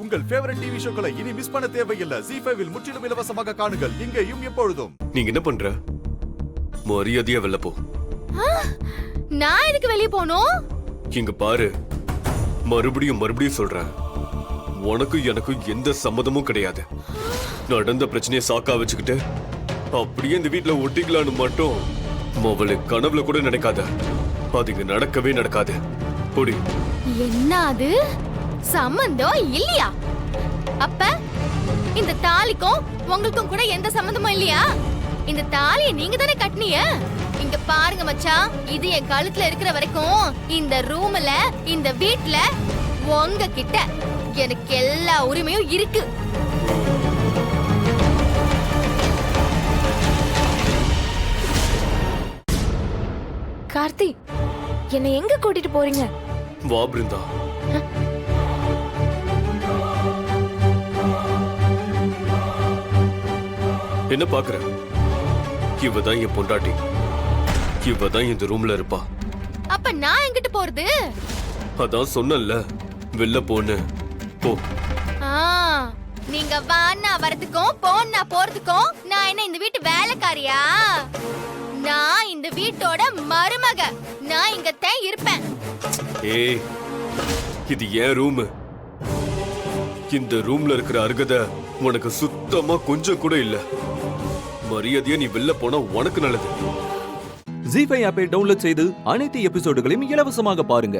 உங்கள் favourite TV ஷோக்களை இனி miss பண்ண தேவையில்லை. ZEE5 இல் முற்றிலும் இலவசமாக காணுங்கள். இங்கேயும் எப்பொழுதும். நீங்க என்ன பண்ற? மரியாதையா வெளில போ. நான் எதுக்கு வெளிய போணும்? இங்க பாரு, மறுபடியும் சொல்றேன், உனக்கும் எனக்கும் எந்த சம்மதமும் கிடையாது. நடந்த பிரச்சனையை சாக்கா வச்சுக்கிட்டு அப்படியே இந்த வீட்டுல ஒட்டிக்கலான்னு மட்டும் அவளை கனவுல கூட நினைக்காத. அது இங்க நடக்கவே நடக்காது. பொடி. என்ன அது? சம்பந்தம் இல்லையா? அப்ப இந்த தாலிக்கும் உங்களுக்கும் கூட எந்த சம்பந்தமும் இல்லையா? இந்த தாலியை நீங்க தானே கட்டினீங்க. இங்க பாருங்க மச்சான், இது என் கழுத்துல இருக்கிற வரைக்கும் இந்த ரூம்ல இந்த வீட்ல உங்ககிட்ட எனக்கு எல்லா உரிமையும் இருக்கு. கார்த்தி, என்னை எங்க கூட்டிட்டு போறீங்க? வா பிருந்தா. என்ன பாக்குற? இவதான் என் பொண்டாட்டி. இவதான் இந்த ரூம்ல இருப்பா. அப்ப நான் எங்கிட்டு போறது? அதான் சொன்னல, வெளில போன்னு. போ. நீங்க வான்னா வரதுக்கும் போன்னா போறதுக்கும் நான் என்ன இந்த வீட்டு வேலைக்காரியா? நான் இந்த வீட்டோட மருமக. நான் இங்கத்தான் இருப்பேன். ஏய், இது ஏன் ரூம். இந்த ரூம்ல இருக்கிற அருகதை உனக்கு சுத்தமா கொஞ்சம் கூட இல்ல. மரியாதையா நீ வெளில போனா உனக்கு நல்லது. ZEE5 ஆப்பை டவுன்லோட் செய்து அனைத்து எபிசோடுகளையும் இலவசமாக பாருங்க.